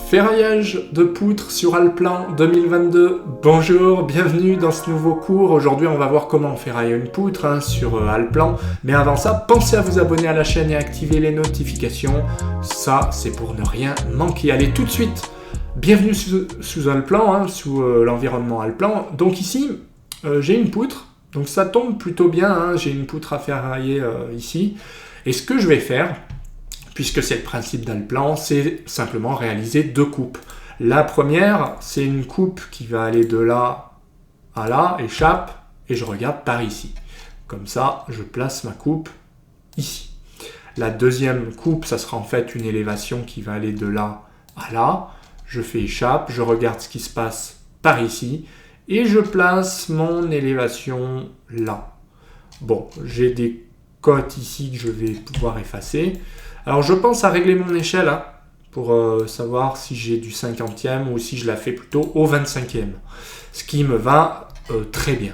Ferraillage de poutres sur Allplan 2022. Bonjour, bienvenue dans ce nouveau cours. Aujourd'hui, on va voir comment on ferraille une poutre sur Allplan. Mais avant ça, pensez à vous abonner à la chaîne et à activer les notifications. Ça, c'est pour ne rien manquer. Allez, tout de suite, bienvenue sous Allplan, sous l'environnement Allplan. Donc ici, j'ai une poutre. Donc ça tombe plutôt bien. J'ai une poutre à ferrailler ici. Et ce que je vais faire, puisque c'est le principe d'Allplan, c'est simplement réaliser deux coupes. La première, c'est une coupe qui va aller de là à là, échappe, et je regarde par ici. Comme ça, je place ma coupe ici. La deuxième coupe, ça sera en fait une élévation qui va aller de là à là. Je fais échappe, je regarde ce qui se passe par ici, et je place mon élévation là. Bon, j'ai des côtes ici que je vais pouvoir effacer. Alors je pense à régler mon échelle pour savoir si j'ai du 50e ou si je la fais plutôt au 25e. Ce qui me va très bien.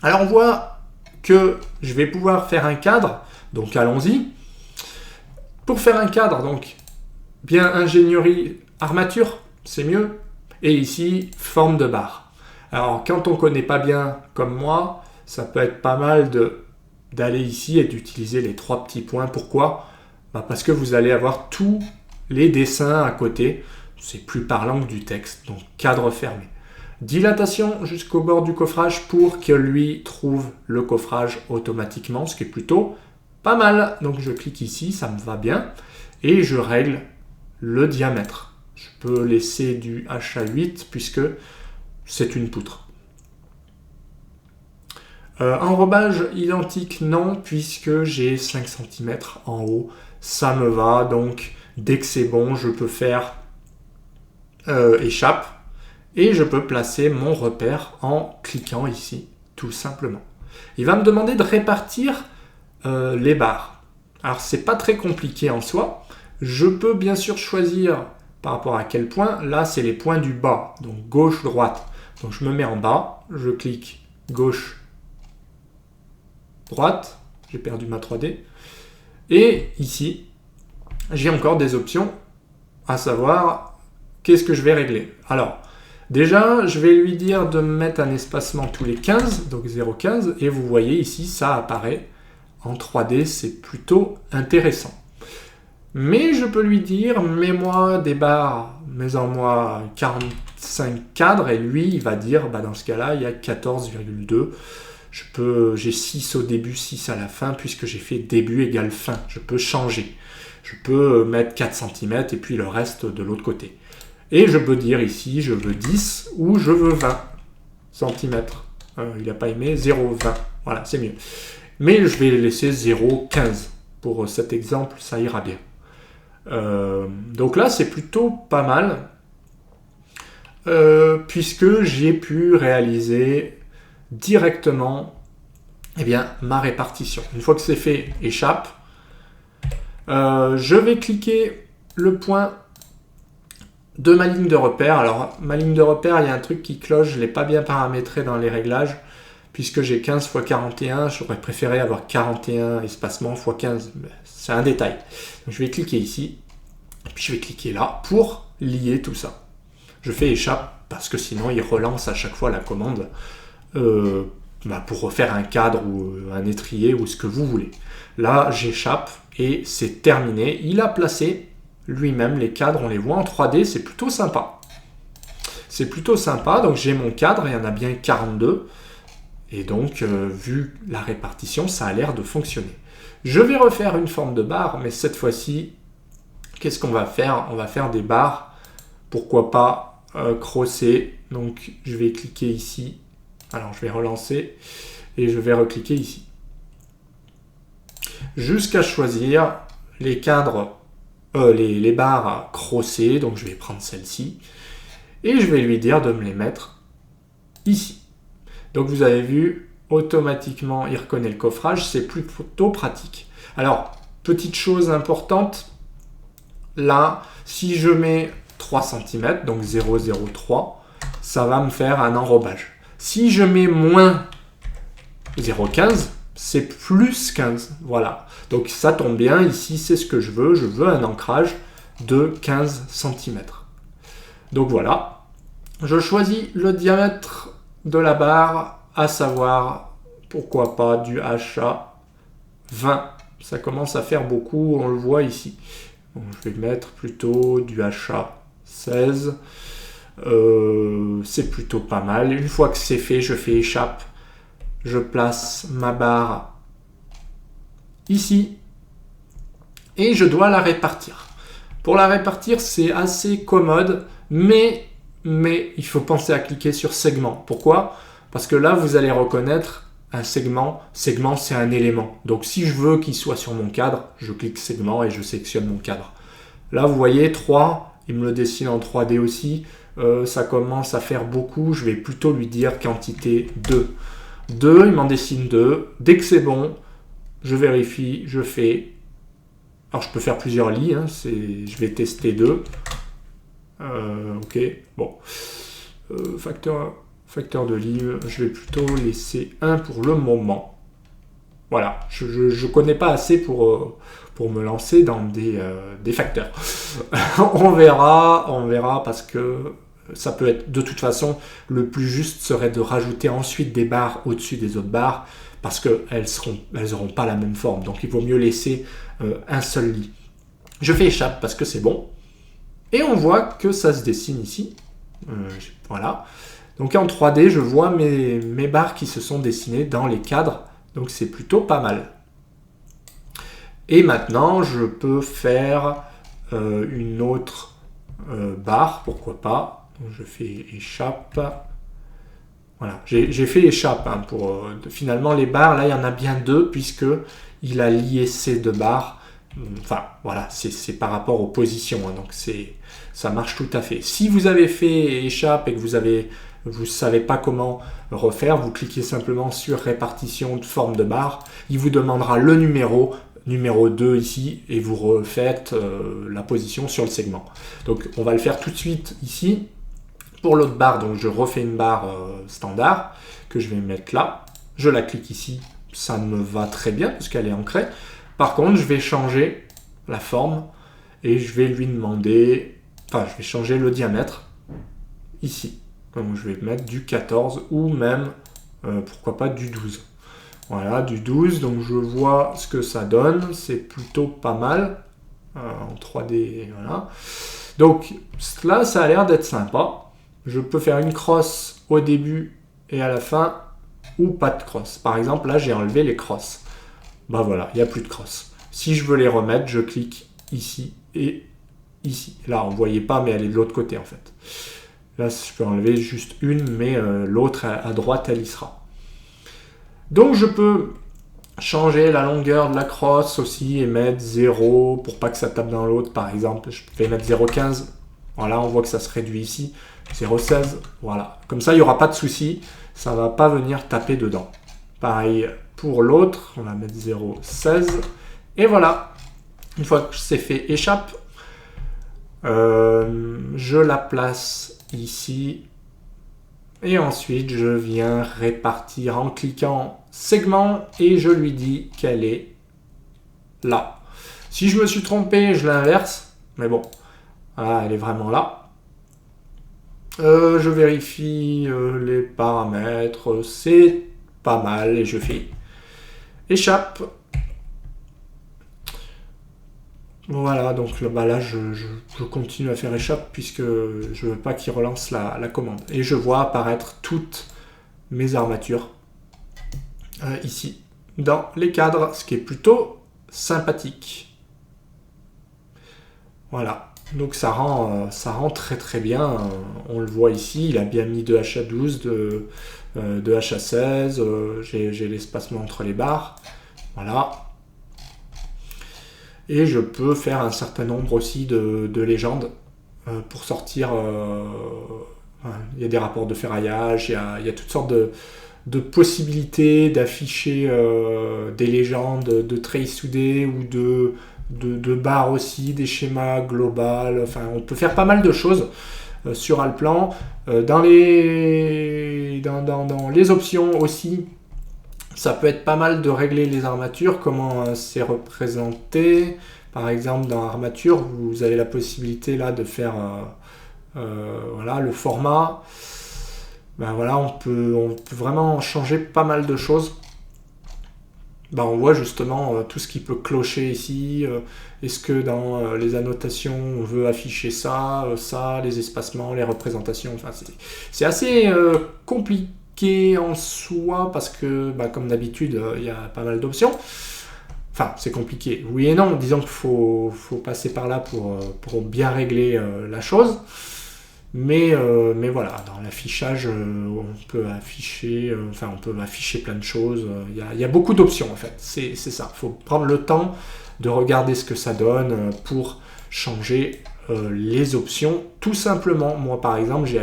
Alors on voit que je vais pouvoir faire un cadre. Donc allons-y. Pour faire un cadre, donc bien ingénierie armature, c'est mieux. Et ici, forme de barre. Alors quand on ne connaît pas bien comme moi, ça peut être pas mal d'aller ici et d'utiliser les trois petits points. Pourquoi ? Parce que vous allez avoir tous les dessins à côté. C'est plus parlant que du texte. Donc, cadre fermé. Dilatation jusqu'au bord du coffrage pour que lui trouve le coffrage automatiquement, ce qui est plutôt pas mal. Donc, je clique ici, ça me va bien. Et je règle le diamètre. Je peux laisser du HA8 puisque c'est une poutre. Enrobage identique, non, puisque j'ai 5 cm en haut. Ça me va, donc dès que c'est bon, je peux faire échappe et je peux placer mon repère en cliquant ici, tout simplement. Il va me demander de répartir les barres. Alors, c'est pas très compliqué en soi. Je peux bien sûr choisir par rapport à quel point. Là, c'est les points du bas, donc gauche, droite. Donc, je me mets en bas, je clique gauche, droite. J'ai perdu ma 3D. Et ici, j'ai encore des options, à savoir, qu'est-ce que je vais régler. Alors, déjà, je vais lui dire de me mettre un espacement tous les 15, donc 0,15, et vous voyez ici, ça apparaît en 3D, c'est plutôt intéressant. Mais je peux lui dire, mets-moi des barres, mets-en-moi 45 cadres, et lui, il va dire, dans ce cas-là, il y a 14,2. J'ai 6 au début, 6 à la fin, puisque j'ai fait début égale fin. Je peux changer. Je peux mettre 4 cm et puis le reste de l'autre côté. Et je peux dire ici, je veux 10 ou je veux 20 cm. Il n'a pas aimé, 0,20. Voilà, c'est mieux. Mais je vais laisser 0,15. Pour cet exemple, ça ira bien. Donc là, c'est plutôt pas mal. Puisque j'ai pu réaliser directement ma répartition. Une fois que c'est fait, échappe. Je vais cliquer le point de ma ligne de repère. Alors, ma ligne de repère, il y a un truc qui cloche, je ne l'ai pas bien paramétré dans les réglages, puisque j'ai 15 x 41, j'aurais préféré avoir 41 espacements x 15, c'est un détail. Donc, je vais cliquer ici, et puis je vais cliquer là pour lier tout ça. Je fais échappe, parce que sinon il relance à chaque fois la commande pour refaire un cadre ou un étrier ou ce que vous voulez. Là, j'échappe et c'est terminé. Il a placé lui-même les cadres, on les voit en 3D, c'est plutôt sympa. C'est plutôt sympa, donc j'ai mon cadre, il y en a bien 42. Et donc, vu la répartition, ça a l'air de fonctionner. Je vais refaire une forme de barre, mais cette fois-ci, qu'est-ce qu'on va faire ? On va faire des barres, pourquoi pas crosser. Donc, je vais cliquer ici. Alors, je vais relancer et je vais recliquer ici. Jusqu'à choisir les cadres, les barres à crosser. Donc, je vais prendre celle-ci et je vais lui dire de me les mettre ici. Donc, vous avez vu, automatiquement, il reconnaît le coffrage. C'est plutôt pratique. Alors, petite chose importante. Là, si je mets 3 cm, donc 0,03, ça va me faire un enrobage. Si je mets moins 0,15, c'est plus 15. Voilà. Donc ça tombe bien. Ici, c'est ce que je veux. Je veux un ancrage de 15 cm. Donc voilà, je choisis le diamètre de la barre, à savoir, pourquoi pas du HA 20. Ça commence à faire beaucoup, on le voit ici. Donc, je vais mettre plutôt du HA 16. C'est plutôt pas mal. Une fois que c'est fait, je fais échappe. Je place ma barre ici. Et je dois la répartir. Pour la répartir, c'est assez commode, mais il faut penser à cliquer sur segment. Pourquoi? Parce que là, vous allez reconnaître un segment. Segment, c'est un élément. Donc, si je veux qu'il soit sur mon cadre, je clique segment et je sélectionne mon cadre. Là, vous voyez, 3, il me le dessine en 3D aussi. Ça commence à faire beaucoup. Je vais plutôt lui dire quantité 2. 2, il m'en dessine 2. Dès que c'est bon, je vérifie, je fais. Alors, je peux faire plusieurs lits. Hein, je vais tester 2. Ok, bon. Facteur de lit, je vais plutôt laisser 1 pour le moment. Voilà, je ne connais pas assez pour me lancer dans des facteurs. on verra parce que ça peut être, de toute façon, le plus juste serait de rajouter ensuite des barres au-dessus des autres barres parce qu'elles n'auront pas la même forme. Donc il vaut mieux laisser un seul lit. Je fais échappe parce que c'est bon. Et on voit que ça se dessine ici. Voilà. Donc en 3D, je vois mes barres qui se sont dessinées dans les cadres. Donc c'est plutôt pas mal. Et maintenant, je peux faire une autre barre, pourquoi pas. Donc je fais échappe. Voilà, j'ai fait échappe hein, pour finalement les barres. Là, il y en a bien 2 puisque il a lié ces 2 barres. Enfin, voilà, c'est par rapport aux positions. Hein, donc ça marche tout à fait. Si vous avez fait échappe et que vous ne savez pas comment refaire, vous cliquez simplement sur répartition de forme de barre. Il vous demandera le numéro 2 ici et vous refaites la position sur le segment. Donc on va le faire tout de suite ici. Pour l'autre barre, donc je refais une barre standard que je vais mettre là. Je la clique ici, ça me va très bien parce qu'elle est ancrée. Par contre, je vais changer la forme et je vais lui demander, enfin je vais changer le diamètre ici. Donc je vais mettre du 14 ou même, pourquoi pas du 12. Voilà, du 12, donc je vois ce que ça donne, c'est plutôt pas mal, en 3D, voilà. Donc là, ça a l'air d'être sympa. Je peux faire une crosse au début et à la fin, ou pas de crosse. Par exemple, là, j'ai enlevé les crosses. Bah voilà, il n'y a plus de crosses. Si je veux les remettre, je clique ici et ici. Là, on ne voyait pas, mais elle est de l'autre côté, en fait. Là, je peux enlever juste une, mais l'autre à droite, elle y sera. Donc, je peux changer la longueur de la crosse aussi et mettre 0 pour pas que ça tape dans l'autre. Par exemple, je vais mettre 0,15. Voilà, on voit que ça se réduit ici. 0,16. Voilà. Comme ça, il n'y aura pas de souci. Ça ne va pas venir taper dedans. Pareil pour l'autre. On va mettre 0,16. Et voilà. Une fois que c'est fait, échappe. Je la place ici. Et ensuite, je viens répartir en cliquant segment et je lui dis qu'elle est là. Si je me suis trompé, je l'inverse. Mais bon, voilà, elle est vraiment là. Je vérifie les paramètres. C'est pas mal et je fais échappe. Voilà, donc là je continue à faire échappe puisque je veux pas qu'il relance la commande. Et je vois apparaître toutes mes armatures ici, dans les cadres, ce qui est plutôt sympathique. Voilà, donc ça rend très très bien. On le voit ici, il a bien mis de HA12, de HA16, j'ai l'espacement entre les barres. Voilà. Et je peux faire un certain nombre aussi de légendes pour sortir. Il y a des rapports de ferraillage, il y a toutes sortes de possibilités d'afficher des légendes de treillis soudés ou de barres aussi, des schémas globaux. Enfin, on peut faire pas mal de choses sur Allplan. Dans les options aussi, ça peut être pas mal de régler les armatures, comment c'est représenté. Par exemple, dans armature, vous avez la possibilité là de faire Voilà, le format, ben voilà, on peut vraiment changer pas mal de choses. Ben on voit justement tout ce qui peut clocher ici. Est-ce que dans les annotations, on veut afficher ça, les espacements, les représentations. Enfin, c'est assez compliqué en soi parce que, ben, comme d'habitude, il y a pas mal d'options. Enfin, c'est compliqué. Oui et non. Disons qu'il faut passer par là pour bien régler la chose. Mais voilà, dans l'affichage, on peut afficher plein de choses. Il y a beaucoup d'options en fait. C'est ça. Il faut prendre le temps de regarder ce que ça donne pour changer les options. Tout simplement, moi par exemple, j'ai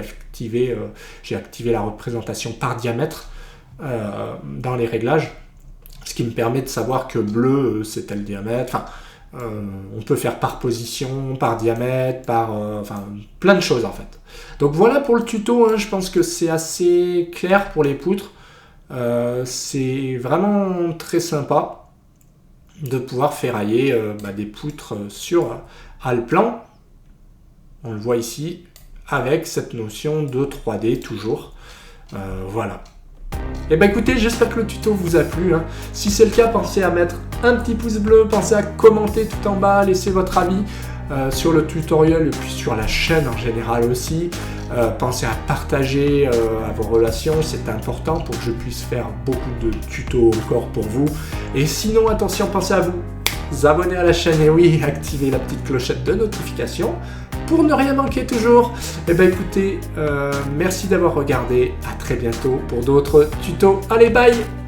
activé la représentation par diamètre dans les réglages, ce qui me permet de savoir que bleu c'est tel diamètre. Enfin, on peut faire par position, par diamètre, plein de choses en fait. Donc voilà pour le tuto, hein, je pense que c'est assez clair pour les poutres. C'est vraiment très sympa de pouvoir ferrailler des poutres sur Allplan. On le voit ici avec cette notion de 3D toujours. Voilà. Et ben écoutez, j'espère que le tuto vous a plu. Hein. Si c'est le cas, pensez à mettre un petit pouce bleu, pensez à commenter tout en bas, laissez votre avis sur le tutoriel et puis sur la chaîne en général aussi. Pensez à partager à vos relations, c'est important pour que je puisse faire beaucoup de tutos encore pour vous. Et sinon, attention, pensez à vous abonner à la chaîne et oui, activez la petite clochette de notification pour ne rien manquer toujours. Et ben écoutez, merci d'avoir regardé, à très bientôt pour d'autres tutos. Allez, bye!